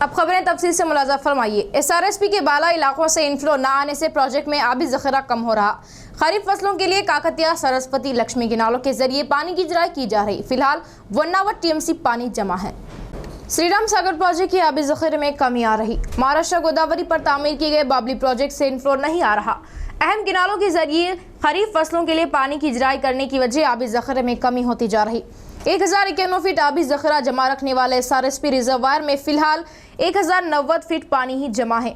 اب خبریں تفصیل سے ملاحظہ فرمائیے۔ SRSP کے بالا علاقوں سے انفلو نہ آنے سے پروجیکٹ میں آبی ذخیرہ کم ہو رہا۔ خریف فصلوں کے لیے کاکتیا، سرسوتی، لکشمی کنالوں کے ذریعے پانی کی اجرائی کی جا رہی۔ فی الحال 51 TMC پانی جمع ہے۔ سری رام ساگر پروجیکٹ کے آبی ذخیرے میں کمی آ رہی۔ مہاراشٹر گوداوری پر تعمیر کیے گئے بابلی پروجیکٹ سے انفلو نہیں آ رہا۔ اہم کنالوں کے ذریعے خریف فصلوں کے لیے پانی کی اجرائی کرنے کی وجہ آبی ذخیرے میں کمی ہوتی جا رہی۔ 1091 فٹ آبی ذخیرہ جمع رکھنے والے SRSP ریزروائر میں فی الحال 1090 فٹ پانی ہی جمع ہے۔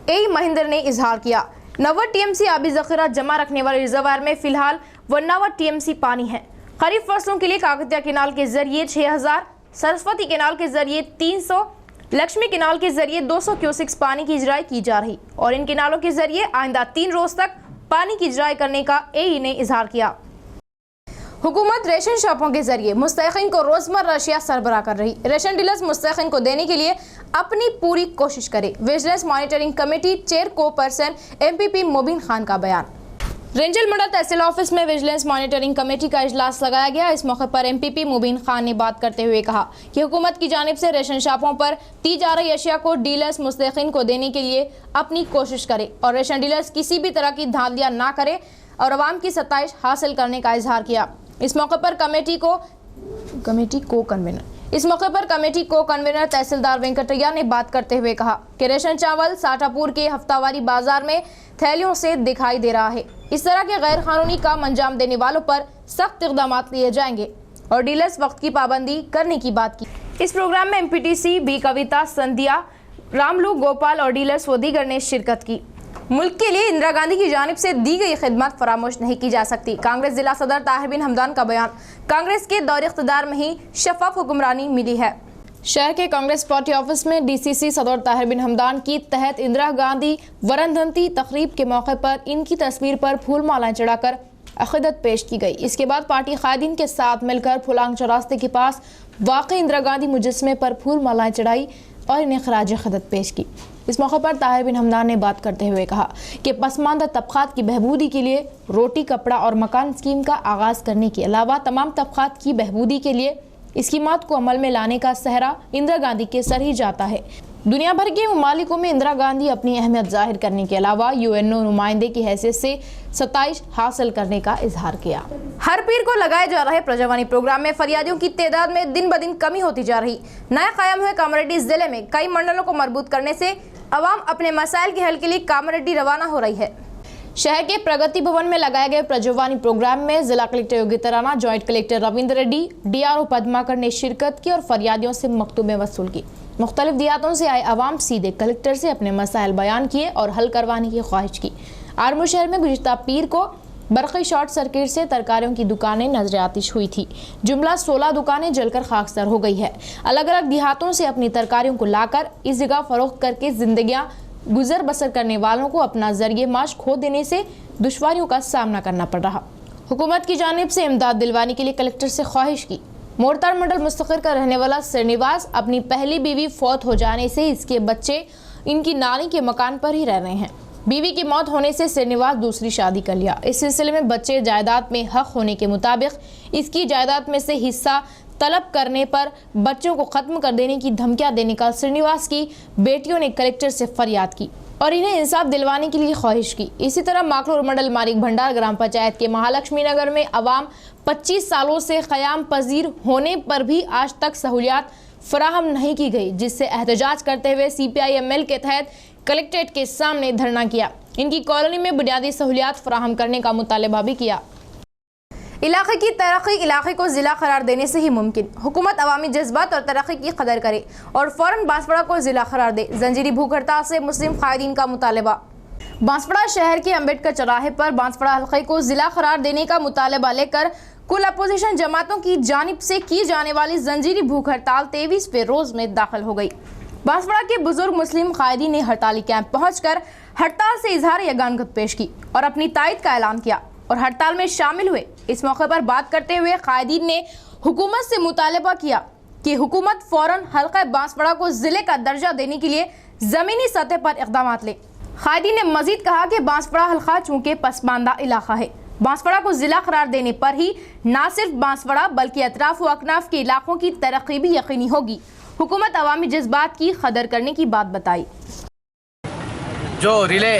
اے مہندر نے اظہار کیا۔ 90 TMC آبی ذخیرہ جمع رکھنے والے ریزروائر میں فی الحال 51 TMC پانی ہے۔ خریف فصلوں کے لیے کاکتیا کینال کے ذریعے 6000، سرسوتی کینال کے ذریعے 300، لکشمی کینال کے ذریعے 200 کیوسکس پانی کی اجرائی کی جا رہی اور ان کینالوں کے ذریعے آئندہ 3 روز تک پانی کی اجرائی کرنے کا AE نے اظہار کیا۔ حکومت ریشن شاپوں کے ذریعے مستحقین کو روزمرہ اشیاء سربراہ کر رہی۔ ریشن ڈیلرز مستحقین کو دینے کے لیے اپنی پوری کوشش کرے۔ وجلنس مانیٹرنگ کمیٹی چیئر کو پرسن MPP مبین خان کا بیان۔ رینجل منڈا تحصیل آفس میں وجلنس مانیٹرنگ کمیٹی کا اجلاس لگایا گیا۔ اس موقع پر MPP مبین خان نے بات کرتے ہوئے کہا کہ حکومت کی جانب سے ریشن شاپوں پر دی جا رہی اشیاء کو ڈیلرز مستحقین کو دینے کے لیے اپنی کوشش کرے اور ریشن ڈیلرز کسی بھی طرح کی دھاندلیاں نہ کرے اور عوام کی ستائش حاصل کرنے کا اظہار کیا۔ اس موقع پر کمیٹی کو کنوینر تحصیلدار وینکٹریا نے بات کرتے ہوئے کہا کہ ریشن چاول ساٹھا پور کے ہفتہ واری بازار میں تھیلیوں سے دکھائی دے رہا ہے۔ اس طرح کے غیر قانونی کام انجام دینے والوں پر سخت اقدامات لیے جائیں گے اور ڈیلرز وقت کی پابندی کرنے کی بات کی۔ اس پروگرام میں MPTC بی کویتا، سندھیا، راملو گوپال اور ڈیلرز و دیگر نے شرکت کی۔ ملک کے لیے اندرا گاندھی کی جانب سے دی گئی خدمات فراموش نہیں کی جا سکتی۔ کانگریس ضلع صدر طاہر بن حمدان کا بیان۔ کانگریس کے دور اقتدار میں ہی شفاف حکمرانی ملی ہے۔ شہر کے کانگریس پارٹی آفس میں DCC صدر طاہر بن حمدان کی تحت اندرا گاندھی ورندھنتی تقریب کے موقع پر ان کی تصویر پر پھول مالائیں چڑھا کر عقیدت پیش کی گئی۔ اس کے بعد پارٹی قائدین کے ساتھ مل کر پھلانگ چوراستے کے پاس واقع اندرا گاندھی مجسمے پر پھول مالائیں چڑھائی اور انہیں خراج عقیدت پیش کی۔ اس موقع پر طاہر بن حمدان نے بات کرتے ہوئے کہا کہ پسماندہ طبقات کی بہبودی کے لیے روٹی، کپڑا اور مکان اسکیم کا آغاز کرنے کے علاوہ تمام طبقات کی بہبودی کے لیے اسکیمات کو عمل میں لانے کا سہرا اندرا گاندھی کے سر ہی جاتا ہے۔ دنیا بھر کے ممالکوں میں اندرا گاندھی اپنی اہمیت ظاہر کرنے کے علاوہ UNO نمائندے کی حیثیت سے ستائش حاصل کرنے کا اظہار کیا۔ ہر پیر کو لگائے جا رہے پرجوانی پروگرام میں فریادیوں کی تعداد میں دن بدن کمی ہوتی جا رہی۔ نئے قائم ہوئے کامریڈی ضلع میں کئی منڈلوں کو مربوط کرنے سے عوام اپنے مسائل کے حل کے لیے کامریڈی روانہ ہو رہی ہے۔ شہر کے پرگتی بھون میں لگائے گئے پرجوانی پروگرام میں ضلع collector Yogita Rana, joint collector Ravinder Reddy, DRO Padmakar نے شرکت کی اور فریادیوں سے مکتوبیں وصول کی۔ مختلف دیہاتوں سے آئے عوام سیدھے کلکٹر سے اپنے مسائل بیان کیے اور حل کروانے کی خواہش کی۔ آرمور شہر میں گزشتہ پیر کو برقی شارٹ سرکٹ سے ترکاریوں کی دکانیں نظر آتش ہوئی تھی۔ جملہ 16 دکانیں جل کر خاکستر ہو گئی ہے۔ الگ الگ دیہاتوں سے اپنی ترکاریوں کو لا کر اس جگہ فروخت کر کے زندگیاں گزر بسر کرنے والوں کو اپنا ذریعہ معاش کھو دینے سے دشواریوں کا سامنا کرنا پڑ رہا۔ حکومت کی جانب سے امداد دلوانے کے لیے کلکٹر سے خواہش کی۔ مورتار منڈل مستقر کا رہنے والا سرنیواس اپنی پہلی بیوی فوت ہو جانے سے اس کے بچے ان کی نانی کے مکان پر ہی رہ رہے ہیں۔ بیوی کی موت ہونے سے سرنیواس دوسری شادی کر لیا۔ اس سلسلے میں بچے جائیداد میں حق ہونے کے مطابق اس کی جائیداد میں سے حصہ طلب کرنے پر بچوں کو ختم کر دینے کی دھمکیاں دینے کا سرنیواس کی بیٹیوں نے کلکٹر سے فریاد کی اور انہیں انصاف دلوانے کے لیے خواہش کی۔ اسی طرح ماکلور منڈل مارک بھنڈار گرام پنچایت کے مہالکشمی نگر میں عوام 25 سالوں سے قیام پذیر ہونے پر بھی آج تک سہولیات فراہم نہیں کی گئی، جس سے احتجاج کرتے ہوئے CPI-ML کے تحت کلکٹریٹ کے سامنے دھرنا کیا۔ ان کی کالونی میں بنیادی سہولیات فراہم کرنے کا مطالبہ بھی کیا۔ علاقے کی ترقی علاقے کو ضلع قرار دینے سے ہی ممکن۔ حکومت عوامی جذبات اور ترقی کی قدر کرے اور فوراً بانسپڑا کو ضلع قرار دے۔ زنجیری بھوک ہڑتال سے مسلم قائدین کا مطالبہ۔ بانسپڑا شہر کے امبیڈکر چوراہے پر بانسپڑا حلقے کو ضلع قرار دینے کا مطالبہ لے کر کل اپوزیشن جماعتوں کی جانب سے کی جانے والی زنجیری بھوک ہڑتال 23ویں روز میں داخل ہو گئی۔ بانسپڑا کے بزرگ مسلم قائدین نے ہڑتالی کیمپ پہنچ کر ہڑتال سے اظہار یگانگت پیش کی اور اپنی تائید کا اعلان کیا اور ہڑتال میں شامل ہوئے۔ اس موقع پر بات کرتے ہوئے قائدین نے حکومت سے مطالبہ کیا کہ حکومت فوراً حلقہ بانسپڑا کو ضلع کا درجہ دینے کے لیے زمینی سطح پر اقدامات لے۔ قائدین نے مزید کہا کہ بانسپڑا حلقہ چونکہ پسماندہ علاقہ ہے، بانسپڑا کو ضلع قرار دینے پر ہی نہ صرف بانسپڑا بلکہ اطراف و اکناف کے علاقوں کی ترقی بھی یقینی ہوگی हुकूमत अवामी जज्बात की कदर करने की बात बताई। जो रिले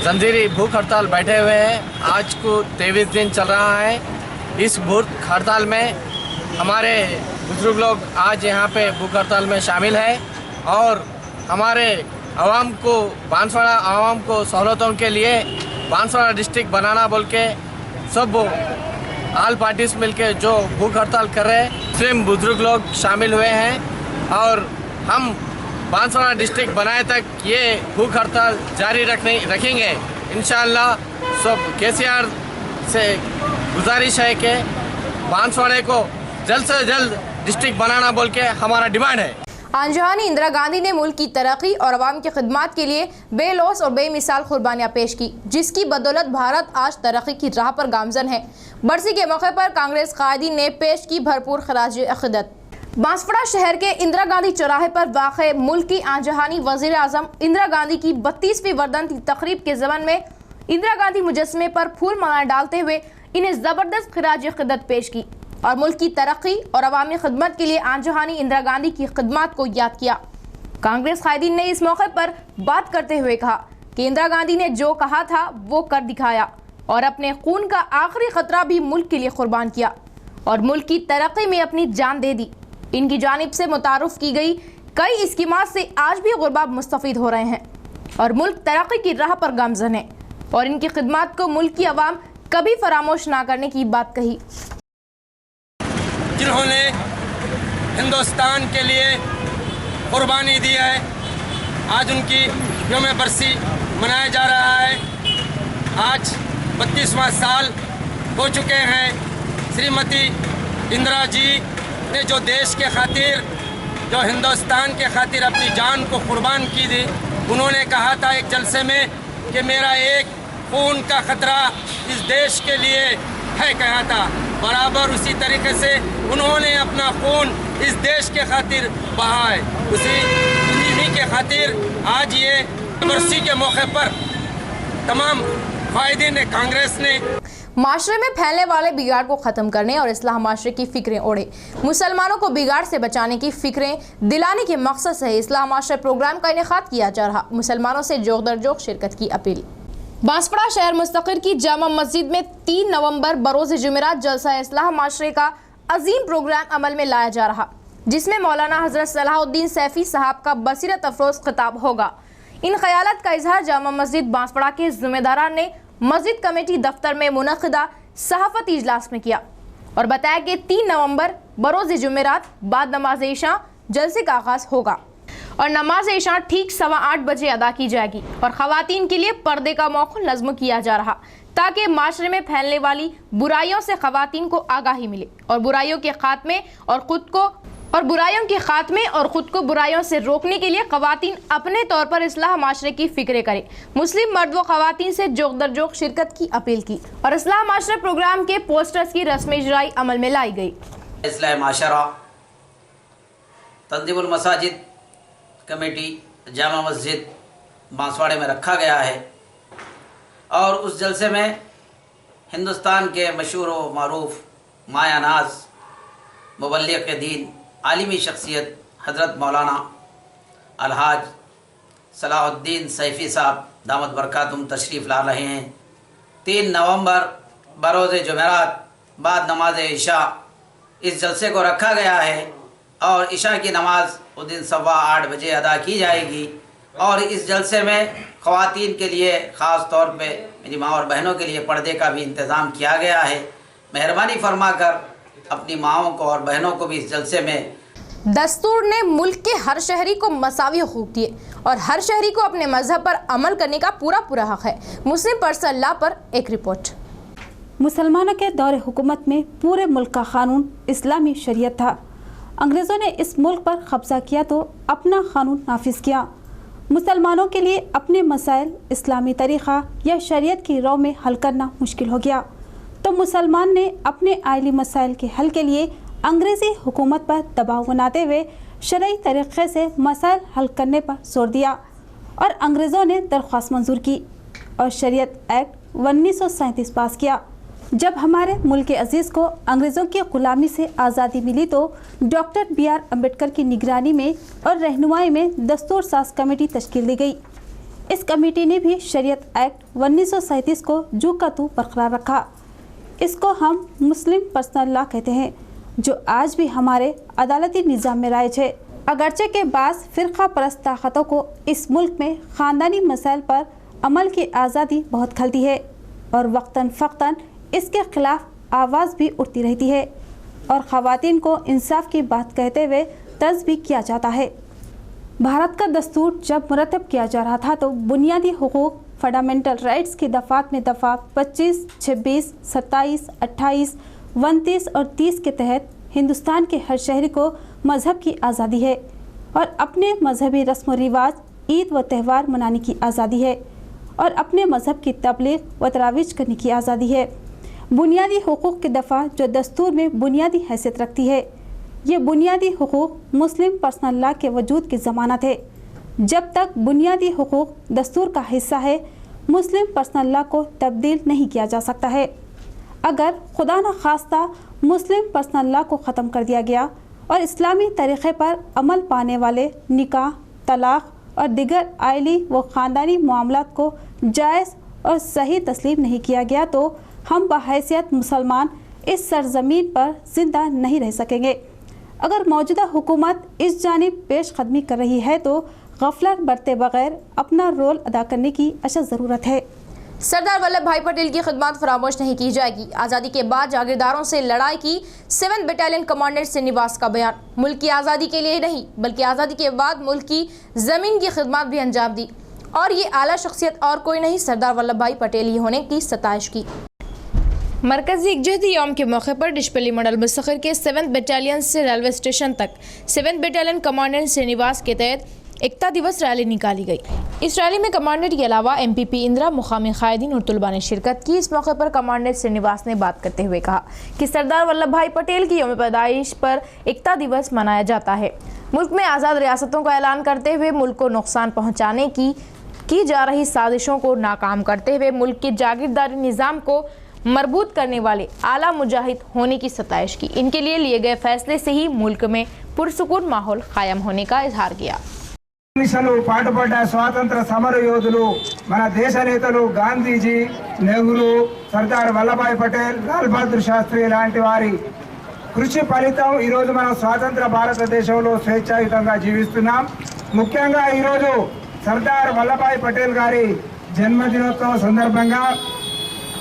जंजीरी भूख हड़ताल बैठे हुए हैं, आज को 23 दिन चल रहा है। इस भूख हड़ताल में हमारे बुजुर्ग लोग आज यहाँ पे भूख हड़ताल में शामिल है और हमारे आवाम को बांसवाड़ा आवाम को सहूलतों के लिए बांसवाड़ा डिस्ट्रिक्ट बनाना बोल के सब ऑल पार्टीज मिलके जो भूख हड़ताल कर रहे हैं, मुस्लिम बुजुर्ग लोग शामिल हुए हैं और हम बांसवाड़ा डिस्ट्रिक्ट बनाए तक ये भूख हड़ताल जारी रखेंगे इंशाअल्लाह। सब केसीआर से गुजारिश है कि बांसवाड़े को जल्द से जल्द डिस्ट्रिक्ट बनाना बोल के हमारा डिमांड है। आंजहानी इंदिरा गांधी ने मुल्क की तरक्की और अवाम की खिदमत के लिए बेलौस और बेमिसाल कुर्बानियाँ पेश की, जिसकी बदौलत भारत आज तरक्की की राह पर गामजन है। बरसी के मौके पर कांग्रेस कायदीन ने पेश की भरपूर खराज अक़ीदत। बांसवाड़ा शहर के इंदिरा गांधी चौराहे पर वाक़े मुल्क की आंजहानी वज़ीर आज़म इंदिरा गांधी की 32वीं वर्धंती तकरीब के ज़मन में इंदिरा गांधी मुजस्समे पर फूल मालाएं डालते हुए इन्हें ज़बरदस्त खराज अक़ीदत पेश की और मुल्क की तरक्की और अवामी खिदमत के लिए आंजहानी इंदिरा गांधी की खिदमत को याद किया। कांग्रेस कायदीन ने इस मौके पर बात करते हुए कहा कि इंदिरा गांधी ने जो कहा था वो कर दिखाया और अपने खून का आखिरी खतरा भी मुल्क के लिए कुर्बान किया और मुल्क की तरक्की में अपनी जान दे दी। इनकी जानिब से मुतारुफ की गई कई स्कीमात से आज भी गुरबा मुस्तफ़ीद हो रहे हैं और मुल्क तरक्की की राह पर गामजन है और इनकी खिदमत को मुल्क की आवाम कभी फरामोश ना करने की बात कही। जिन्होंने हिंदुस्तान के लिए कुर्बानी दी है, आज उनकी यौम बरसी मनाया जा रहा है। आज 32वां साल हो चुके हैं। श्रीमती इंदिरा जी ने जो देश के खातिर, जो हिंदुस्तान के खातिर अपनी जान को कुर्बान की थी, उन्होंने कहा था एक जलसे में कि मेरा एक खून का खतरा इस देश के लिए है, कहा था। बराबर उसी तरीके से उन्होंने अपना खून इस देश के खातिर बहा है। उन्हीं के खातिर आज ये बरसी के मौके पर तमाम कायदीन कांग्रेस ने माशरे में फैलने वाले बिगाड़ को ख़त्म करने और इस्लाह माशरे की फ़िक्रें ओढ़े, मुसलमानों को बिगाड़ से बचाने की फ़िक्रें दिलाने के मकसद से इस्लाह माशरे प्रोग्राम का इनेकाद किया जा रहा। मुसलमानों से जोग दर जोग शिरकत की अपील। बांसवाड़ा शहर मुस्तक़िर की जामा मस्जिद में 3 नवंबर बरोज़ जुमेरात जलसा इस्लाह माशरे का अजीम प्रोग्राम अमल में लाया जा रहा, जिसमें मौलाना हज़रत सलाहुद्दीन सैफ़ी साहब का बसीरत अफरोज़ खिताब होगा। इन ख़यालात का इजहार जामा मस्जिद बांसवाड़ा के ज़िम्मेदारान ने मस्जिद कमेटी दफ्तर में मुनक़िदा सहाफ़ती इजलास में किया और बताया कि 3 नवंबर बरोज़ जुमेरात बाद नमाज इशा जलसे का आगाज़ होगा और नमाज इशा ठीक 8:15 बजे अदा की जाएगी और ख़वातीन के लिए पर्दे का मौक़िफ़ नज़्म किया जा रहा, ताकि माशरे में फैलने वाली बुराइयों से ख़वातीन को आगाही मिले और बुराइयों के ख़ात्मे और ख़ुद को बुराइयों से रोकने के लिए ख़वातीन अपने तौर पर इस्लाह माशरे की फ़िक्रें करें। मुस्लिम मर्द व ख़वातीन से जोग दर जोग शिरकत की अपील की और इस्लाह माशरे प्रोग्राम के पोस्टर्स की रस्म इजराई अमल में लाई गई। इस्लाह माशरा तंजीमुल मसाजिद कमेटी जामा मस्जिद बांसवाड़े में रखा गया है और उस जलसे में हिंदुस्तान के मशहूर व मारूफ माया नाज मुबल्लिग़ दीन आलिमी शख्सियत हज़रत मौलाना अलहाज सलाहुद्दीन सैफ़ी साहब दामत बरकातुम तशरीफ़ ला रहे हैं। 3 नवंबर बरोज़ जुमेरात बाद नमाज इशा इस जलसे को रखा गया है और इशा की नमाज उस दिन 8:15 बजे अदा की जाएगी और इस जलसे में ख़वातीन के लिए ख़ास तौर पे मेरी माँ और बहनों के लिए पर्दे का भी इंतज़ाम किया गया है। मेहरबानी फरमाकर अपनी माँओं को और बहनों को भी इस जलसे में। दस्तूर ने मुल्क के हर शहरी को मसावी हुकूक दिए और हर शहरी को अपने मजहब पर अमल करने का पूरा हक है। मुस्लिम पर्सन ला पर एक रिपोर्ट। मुसलमानों के दौरे हुकूमत में पूरे मुल्क का कानून इस्लामी शरीयत था। अंग्रेज़ों ने इस मुल्क पर कब्जा किया तो अपना कानून नाफिज किया। मुसलमानों के लिए अपने मसाइल इस्लामी तरीक़ा या शरीयत की राह में हल करना मुश्किल हो गया, तो मुसलमान ने अपने आइली मसाइल के हल के लिए अंग्रेज़ी हुकूमत पर दबाव बनाते हुए शरई तरीक़े से मसाइल हल करने पर जोर दिया और अंग्रेज़ों ने दरख्वास्त मंजूर की और शरीयत एक्ट 1937 पास किया। जब हमारे मुल्क अजीज़ को अंग्रेज़ों की ग़ुलामी से आज़ादी मिली तो डॉक्टर बी आर अम्बेडकर की निगरानी में और रहनुमाई में दस्तूर साज कमेटी तश्कील दी गई। इस कमेटी ने भी शरीयत एक्ट 1937 को जू का तू बरकरार रखा। इसको हम मुस्लिम पर्सनल लॉ कहते हैं, जो आज भी हमारे अदालती निज़ाम में राइज है। अगरचे के बाद फ़िरक़ा परस्त ताकतों को इस मुल्क में ख़ानदानी मसाइल पर अमल की आज़ादी बहुत खलती है और वक्तन फ़क्तन इसके ख़िलाफ़ आवाज़ भी उठती रहती है और ख़वातीन को इंसाफ की बात कहते हुए तर्ज भी किया जाता है। भारत का दस्तूर जब मुरतब किया जा रहा था तो बुनियादी हुकूक फंडामेंटल राइट्स की दफ़ात में दफ़ा 25, 26, 27, 28, 29 और 30 के तहत हिंदुस्तान के हर शहरी को मज़हब की आज़ादी है और अपने मजहबी रस्म व रिवाज, ईद व त्यौहार मनाने की आज़ादी है और अपने मज़हब की तबलीग व तरावीज करने की आज़ादी है। बुनियादी हुकूक की दफ़ा जो दस्तूर में बुनियादी हैसियत रखती है, ये बुनियादी हुकूक मुस्लिम पर्सनल लॉ के वजूद की ज़मानत है। जब तक बुनियादी हुकूक दस्तूर का हिस्सा है, मुस्लिम पर्सनल लॉ को तब्दील नहीं किया जा सकता है। अगर खुदा न खास्ता मुस्लिम पर्सनल लॉ को ख़त्म कर दिया गया और इस्लामी तरीक़े पर अमल पाने वाले निकाह, तलाक़ और दिगर आइली व ख़ानदानी मामलात को जायज़ और सही तस्लीम नहीं किया गया तो हम बहैसियत मुसलमान इस सरज़मीन पर ज़िंदा नहीं रह सकेंगे। अगर मौजूदा हुकूमत इस जानिब पेश कदमी कर रही है तो गफलत बरते बगैर अपना रोल अदा करने की अशद ज़रूरत है। सरदार वल्लभ भाई पटेल की खिदमत फरामोश नहीं की जाएगी। आज़ादी के बाद जागीरदारों से लड़ाई की 7 बटालियन कमांडेंट श्रीनिवास का बयान। मुल्क की आज़ादी के लिए नहीं बल्कि आज़ादी के बाद मुल्क की ज़मीन की खिदमत भी अंजाम दी और ये आला शख्सियत और कोई नहीं सरदार वल्लभ भाई पटेल ही होने की सताइश की। मरकज़ी यकजहती यौम के मौके पर डिशपल्ली मंडल मुस्तखर के 7 बटालियन से रेलवे स्टेशन तक 7 बटालियन कमांडेंट श्रीनिवास के तहत एकता दिवस रैली निकाली गई। इस रैली में कमांडेंट के अलावा MPP इंदिरा, मुकामी कायदीन और तलबा ने शिरकत की। इस मौके पर कमांडेंट श्रीनिवास ने बात करते हुए कहा कि सरदार वल्लभ भाई पटेल की यौम पैदाइश पर एकता दिवस मनाया जाता है। मुल्क में आज़ाद रियासतों का ऐलान करते हुए मुल्क को नुकसान पहुँचाने की जा रही साजिशों को नाकाम करते हुए मुल्क के जागीरदारी निज़ाम को मरबूत करने वाले आला मुजाहिद होने की सताइश की। इनके लिए गए फैसले से ही मुल्क में पुरसुकून माहौल कायम होने का इजहार किया। పాటుపడ్డ స్వాతంత్ర సమర యోధులు మన దేశ నేతలు గాంధీజీ, నెహ్రూ, సర్దార్ వల్లభాయ్ పటేల్, లాల్ బహదూర్ శాస్త్రి లాంటి వారి కృషి ఫలితం ఈరోజు మనం స్వాతంత్ర భారతదేశంలో స్వేచ్ఛాయుతంగా జీవిస్తున్నాం. ముఖ్యంగా ఈరోజు సర్దార్ వల్లభాయ్ పటేల్ గారి జన్మదినోత్సవం సందర్భంగా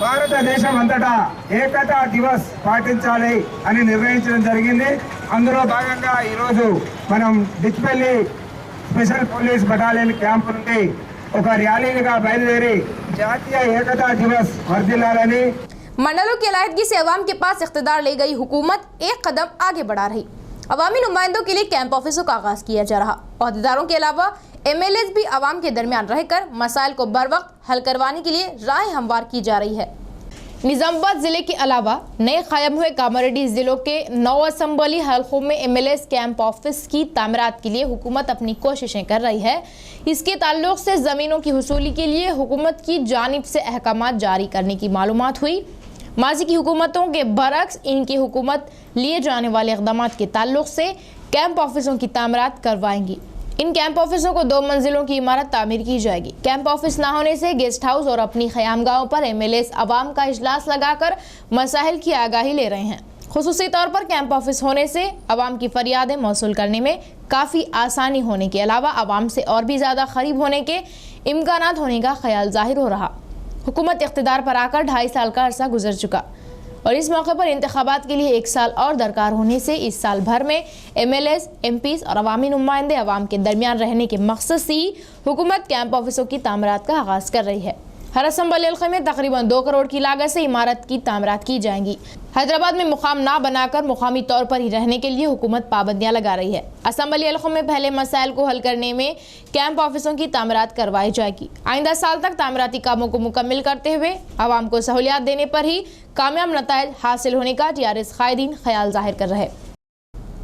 భారతదేశం అంతటా ఏకతా దివస్ పాటించాలి అని నిర్ణయించడం జరిగింది. అందులో భాగంగా ఈరోజు మనం Dichpally special police battalion camp నుండి ఒక ర్యాలీగా బయలుదేరి జాతీయ ఏకతా దివస్ వర్ధిల్లాలని मंडलों की अलायदगी से अवाम के पास इख्तिदार ले गई हुकूमत एक कदम आगे बढ़ा रही। अवामी नुमाइंदों के लिए कैंप ऑफिसों का आगाज किया जा रहा। अहदेदारों के अलावा MLAs भी अवाम के दरमियान रहकर मसाइल को बर वक्त हल करवाने के लिए राह हमवार की जा रही है। निज़ामाबाद ज़िले के अलावा नए कायम हुए कामारेड्डी ज़िलों के 9 असम्बली हलकों में MLAs कैंप ऑफिस की तामीरात के लिए हुकूमत अपनी कोशिशें कर रही है। इसके ताल्लुक से ज़मीनों की हुसूली के लिए हुकूमत की जानिब से अहकामात जारी करने की मालूमात हुई। माजी की हुकूमतों के बरक्स इनकी हुकूमत लिए जाने वाले इक़दामात के ताल्लुक से कैंप ऑफिसों की तामीरात करवाएंगी। इन कैंप ऑफिसों को 2 मंजिलों की इमारत तामीर की जाएगी। कैंप ऑफिस ना होने से गेस्ट हाउस और अपनी ख़यामगाहों पर MLAs अवाम का इजलास लगाकर मसाइल की आगाही ले रहे हैं। खुसूसी तौर पर कैंप ऑफिस होने से अवाम की फरियादें मौसूल करने में काफ़ी आसानी होने के अलावा अवाम से और भी ज़्यादा करीब होने के इम्कानात होने का ख्याल जाहिर हो रहा। हुकूमत इख्तिदार पर आकर 2.5 साल का अरसा गुजर चुका और इस मौके पर इंतखाबात के लिए 1 साल और दरकार होने से इस साल भर में MLAs, MPs और अवामी नुमाइंदे अवाम के दरमियान रहने के मकसद से ही हुकूमत कैंप ऑफिसों की तामीरात का आगाज़ कर रही है। हर असम्बली हल्के में तकरीबन 2 करोड़ की लागत से इमारत की तामीरात की जाएंगी। हैदराबाद में मुकाम ना बनाकर मुकामी तौर पर ही रहने के लिए हुकूमत पाबंदियां लगा रही है। असम्बली हल्कों में पहले मसाइल को हल करने में कैंप ऑफिसों की तामीरात करवाई जाएगी। आइंदा साल तक तामीराती कामों को मुकम्मल करते हुए आवाम को सहूलियात देने पर ही कामयाब नताइज हासिल होने का TRS कायदीन ख्याल जाहिर कर रहे।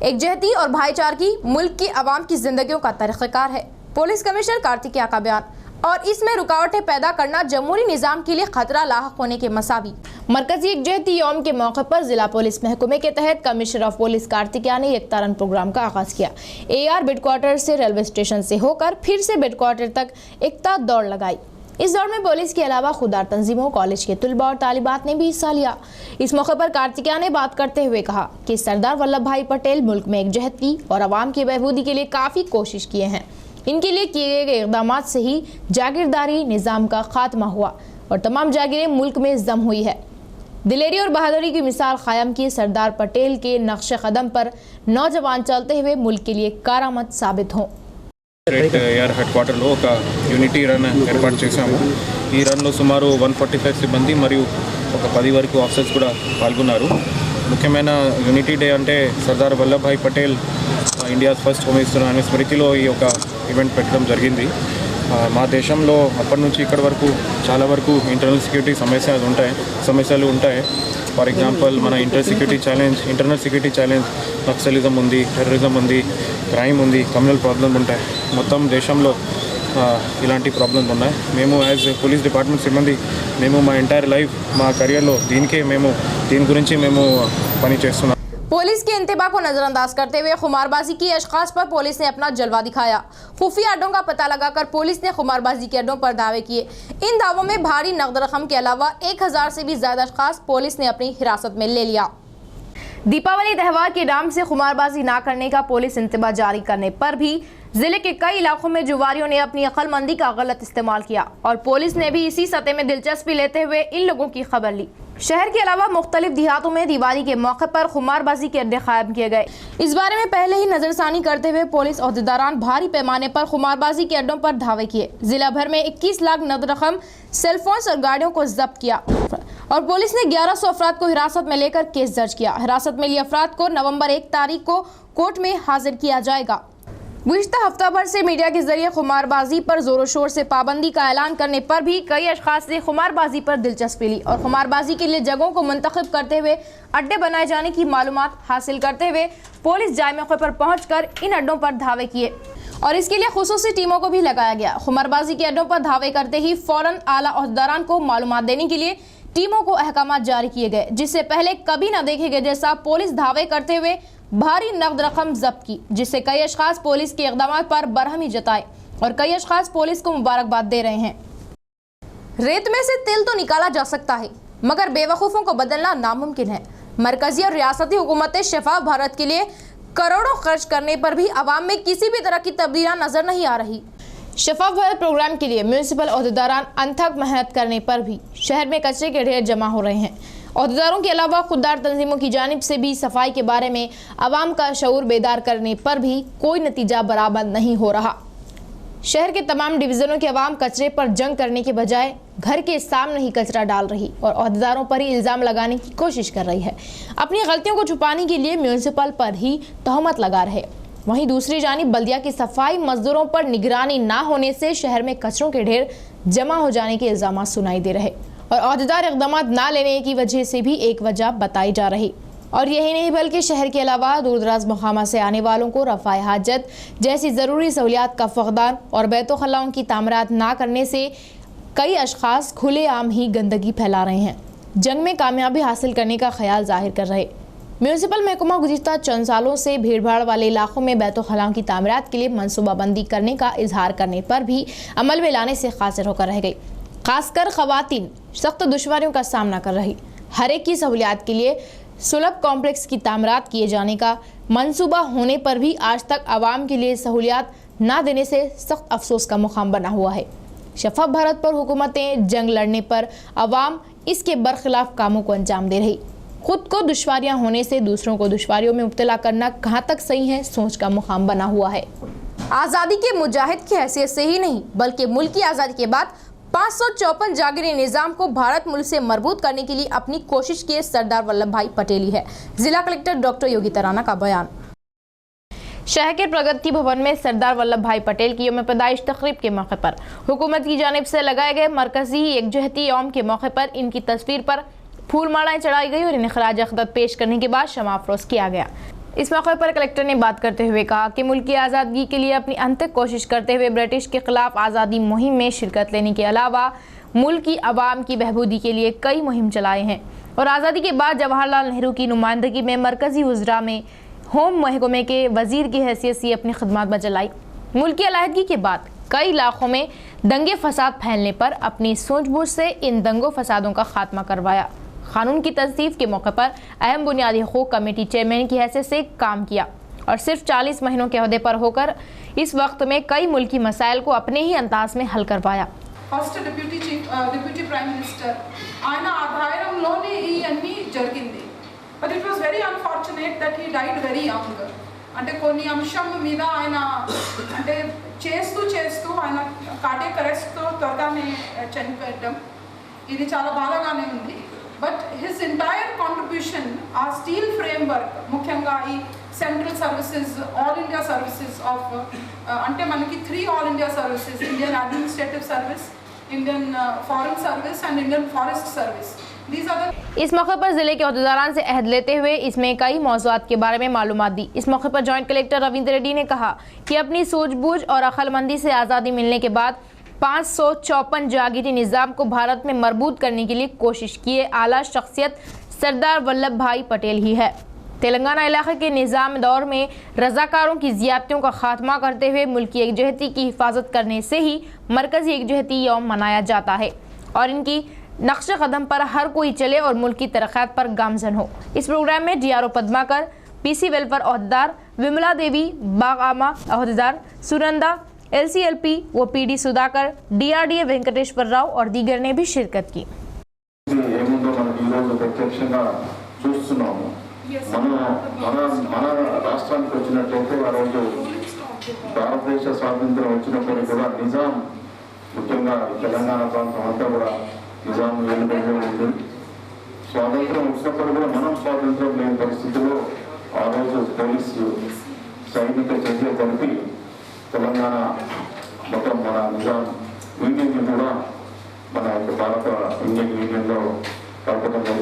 एकजहती और भाईचारगी मुल्क की आवाम की जिंदगियों का तरीक़ाकार है। पुलिस कमिश्नर कार्तिकेया का बयान। और इसमें रुकावटें पैदा करना जमहूरी निज़ाम के लिए खतरा लाहक होने के मसावी। मरकजी यकजहती यौम के मौके पर जिला पुलिस महकमे के तहत कमिश्नर ऑफ पुलिस कार्तिकेया ने एकता रन प्रोग्राम का आगाज किया। AR हेडक्वार्टर से रेलवे स्टेशन से होकर फिर से हेडक्वार्टर तक एकता दौड़ लगाई। इस दौड़ में पुलिस के अलावा खुददार तंजीमों, कॉलेज के तुलबा और तालिबात ने भी हिस्सा लिया। इस मौके पर कार्तिकेया ने बात करते हुए कहा कि सरदार वल्लभ भाई पटेल मुल्क में एकजहती और आवाम की बहबूदी के लिए काफ़ी कोशिश किए हैं। इनके लिए किए गए इक़दामात से ही जागीरदारी निज़ाम का खात्मा हुआ और तमाम जागीरें मुल्क में जम हुई है। दिलेरी और बहादुरी की मिसाल कायम की सरदार पटेल के नक्श कदम पर नौजवान चलते हुए मुल्क के लिए कारामद साबित हों। AR హెడ్క్వార్టర్లో ఒక యూనిటీ రన్ ఏర్పాటు చేశాము. ఈ రన్లో సుమారు 145 సిబ్బంది మరియు ఒక 10 వరకు ఆఫీసర్స్ కూడా పాల్గొన్నారు. ముఖ్యమైన యూనిటీ డే అంటే Sardar Vallabhbhai Patel India's first home minister అనే స్మృతిలో ఈ యొక్క ఈవెంట్ పెట్టడం జరిగింది. మా దేశంలో అప్పటి నుంచి ఇక్కడి వరకు చాలా వరకు ఇంటర్నల్ సెక్యూరిటీ సమస్యలు ఉంటాయి. ఫర్ ఎగ్జాంపుల్ మన ఇంటర్నల్ సెక్యూరిటీ ఛాలెంజ్ నక్సలిజం ఉంది, టెర్రరిజం ఉంది, క్రైమ్ ఉంది, కమ్యూనల్ ప్రాబ్లమ్స్ ఉంటాయి. మొత్తం దేశంలో ఇలాంటి ప్రాబ్లమ్స్ ఉన్నాయి. మేము యాజ్ పోలీస్ డిపార్ట్మెంట్ సిబ్బంది మేము మా ఎంటైర్ లైఫ్ మా కెరియర్లో దీని గురించి మేము పని చేస్తున్నాం. पुलिस के इंतबा को नजरअंदाज करते हुए खुमारबाजी की अशखास पर पुलिस ने अपना जलवा दिखाया। खुफिया अड्डों का पता लगाकर पुलिस ने खुमारबाजी के अड्डों पर दावे किए। इन दावों में भारी नकद रकम के अलावा 1000 से भी ज्यादा अशखास पुलिस ने अपनी हिरासत में ले लिया। दीपावली त्यौहार के नाम से खुमारबाजी ना करने का पुलिस इंतबा जारी करने पर भी जिले के कई इलाकों में जुआरियों ने अपनी अक्लमंदी का गलत इस्तेमाल किया और पुलिस ने भी इसी सतह में दिलचस्पी लेते हुए इन लोगों की खबर ली। शहर के अलावा मुख्तलिफ देहातों में दिवाली के मौके पर खुमारबाजी के अड्डे कायम किए गए। इस बारे में पहले ही नजरसानी करते हुए पुलिस अहदेदारान भारी पैमाने पर खुमारबाजी के अड्डों पर धावे किए। जिला भर में 21 लाख नकद रकम, सेलफोन्स और गाड़ियों को जब्त किया और पुलिस ने 1100 अफराद को हिरासत में लेकर केस दर्ज किया। हिरासत में लिए अफराद को नवंबर 1 तारीख को कोर्ट में हाजिर किया जाएगा। गुज़िश्ता हफ्ता भर से मीडिया के जरिए खुमारबाजी पर जोरों शोर से पाबंदी का ऐलान करने पर भी कई अशखास ने खुमारबाजी पर दिलचस्पी ली और खुमारबाजी के लिए जगहों को मुंतखब करते हुए अड्डे बनाए जाने की मालूमात हासिल करते हुए पुलिस जाए मौके पर पहुंचकर इन अड्डों पर धावे किए और इसके लिए खुसूसी टीमों को भी लगाया गया। खुमारबाजी के अड्डों पर धावे करते ही फौरन आला अहदेदारान को मालूमात देने के लिए टीमों को अहकामात जारी किए गए, जिससे पहले कभी न देखे गए जैसा पुलिस धावे करते हुए भारी नकद रकम जब्त की, जिससे कई अशखास पुलिस के इक़दामात पर बरहमी जताए और कई अशखास पुलिस को मुबारकबाद दे रहे हैं। रेत में से तिल तो निकाला जा सकता है मगर बेवकूफ़ों को बदलना नामुमकिन है। मरकजी और रियासती हुकूमतें शफाफ भारत के लिए करोड़ों खर्च करने पर भी आवाम में किसी भी तरह की तब्दीली नजर नहीं आ रही। शफाफ भारत प्रोग्राम के लिए म्यूनिसिपल अहदेदारान अनथक मेहनत करने पर भी शहर में कचरे के ढेर जमा हो रहे हैं। अहदेदारों के अलावा खुददार तंजीमों की जानिब से भी सफाई के बारे में आवाम का शऊर बेदार करने पर भी कोई नतीजा बराबर नहीं हो रहा। शहर के तमाम डिवीज़नों के अवाम कचरे पर जंग करने के बजाय घर के सामने ही कचरा डाल रही और अहदेदारों पर ही इल्ज़ाम लगाने की कोशिश कर रही है। अपनी गलतियों को छुपाने के लिए म्यूनिसिपल पर ही तहमत लगा रहे। वहीं दूसरी जानिब बल्दिया की सफाई मजदूरों पर निगरानी ना होने से शहर में कचरों के ढेर जमा हो जाने के इल्ज़ाम सुनाई दे रहे और अहदेदार इक़दामात ना लेने की वजह से भी एक वजह बताई जा रही। और यही नहीं बल्कि शहर के अलावा दूर दराज मकाम से आने वालों को रफ़ाए हाजत जैसी ज़रूरी सहूलियात का फक़दान और बैतुल-खलाओं की तामीरात ना करने से कई अशखास खुलेआम ही गंदगी फैला रहे हैं, जंग में कामयाबी हासिल करने का ख्याल जाहिर कर रहे। म्यूनिसिपल महकमा गुज़िश्ता चंद सालों से भीड़ भाड़ वाले इलाकों में बैतुल-खलाओं की तामीरात के लिए मनसूबाबंदी करने का इजहार करने पर भी अमल में लाने से कासिर होकर रह गई। खासकर ख़वातीन सख्त दुश्वारियों का सामना कर रही। हर एक की सहूलियात के लिए सुलभ कॉम्प्लेक्स की तामीरात किए जाने का मंसूबा होने पर भी आज तक आवाम के लिए सहूलियात ना देने से सख्त अफसोस का मुकाम बना हुआ है। शफाफ भारत पर हुकूमतें जंग लड़ने पर आवाम इसके बरखिलाफ कामों को अंजाम दे रही। खुद को दुश्वारियां होने से दूसरों को दुश्वारियों में मुब्तला करना कहाँ तक सही है, सोच का मुकाम बना हुआ है। आज़ादी के मुजाहिद की हैसियत से ही नहीं बल्कि मुल्क की आज़ादी के बाद 554 जागीरी निज़ाम को भारत मुल्क से मजबूत करने के लिए अपनी कोशिश किए सरदार वल्लभ भाई पटेल ही है। जिला कलेक्टर डॉक्टर योगिता राणा का बयान। शहर के प्रगति भवन में सरदार वल्लभ भाई पटेल की यौम पैदाइश तकरीब के मौके पर हुकूमत की जानिब से लगाए गए मरकजी यकजहती यौम के मौके पर इनकी तस्वीर पर फूल मालाएं चढ़ाई गई और इन्हें खराज अक़ीदत पेश करने के बाद शमा अफरोज़ किया गया। इस मौके पर कलेक्टर ने बात करते हुए कहा कि मुल्क की आज़ादी के लिए अपनी अंतिम कोशिश करते हुए ब्रिटिश के खिलाफ आज़ादी मुहिम में शिरकत लेने के अलावा मुल्क की आवाम की बहबूदी के लिए कई मुहिम चलाए हैं और आज़ादी के बाद जवाहरलाल नेहरू की नुमाइंदगी में मरकज़ी वज़रा में होम महकमे के वज़ीर की हैसियत से अपनी खिदमत बजलाई। मुल्क की अलहदगी के बाद कई इलाकों में दंगे फसाद फैलने पर अपनी सूझबूझ से इन दंगों फसादों का खात्मा करवाया। कानून की तस्दीफ के मौके पर अहम बुनियादी हकूक़ कमेटी चेयरमैन की हैसियत से काम किया और सिर्फ 40 महीनों के अहदे पर होकर इस वक्त में कई मुल्की मसाइल को अपने ही अंदाज में हल करवाया। ఫస్ట్ డిప్యూటీ ప్రైమ్ మినిస్టర్ ఆయన ఆధారంలోనే ఇవన్నీ జరిగింది. But it was very unfortunate that he died very young. అంటే కొన్ని అంశం మీద ఆయన అంటే చేస్తూ ఆయన కార్డియాక్ అరెస్ట్తో త్వరగానే చనిపోయడం ఇది చాలా బాధగానే ఉంది. బట్ హిస్ ఎంటైర్ కాంట్రిబ్యూషన్ ఆ స్టీల్ ఫ్రేమ్వర్క్ ముఖ్యంగా ఈ central services all India services of అంటే మనకి 3 all India services Indian administrative service, Indian foreign service and Indian forest service. इस मौके पर जिले के अहदेदारान से अहद लेते हुए इसमें कई मौज़ूआत के बारे में मालूमात दी। इस मौके पर जॉइंट कलेक्टर रविंद्र रेड्डी ने कहा कि अपनी सूझबूझ और अक्लमंदी से आज़ादी मिलने के बाद 554 जागीरी निज़ाम को भारत में मरबूत करने के लिए कोशिश किए आला शख्सियत सरदार वल्लभ भाई पटेल ही है। तेलंगाना इलाके के निज़ाम दौर में रज़ाकारों की ज़ियादतियों का खात्मा करते हुए मुल्क की एकजहती की हिफाजत करने से ही मरकज़ी एकजहती यौम मनाया जाता है और इनकी नक्श कदम पर हर कोई चले और मुल्क की तरक्यात पर गामजन हो। इस प्रोग्राम में DRO पद्माकर, PC वेलफेयर अहदेदार विमला देवी, बाग आमा अहदेदार सुनंदा, LCLP व PD सुधाकर, DRDA वेंकटेश्वर राव और दीगर ने भी शिरकत की। మన రాష్ట్రానికి వచ్చినట్లయితే ఆ రోజు భారతదేశ స్వాతంత్రం వచ్చినప్పుడు కూడా నిజాం ముఖ్యంగా తెలంగాణ ప్రాంతం అంతా కూడా నిజాం వెలుగులో ఉంది. స్వాతంత్రం వచ్చినప్పుడు కూడా మనం స్వాతంత్రం లేని పరిస్థితుల్లో ఆ రోజు పోలీసు సైనిక చర్య జరిపి తెలంగాణ మొత్తం మన నిజాం యూనియన్ కూడా మన భారత ఇండియన్ యూనియన్లో కలపడం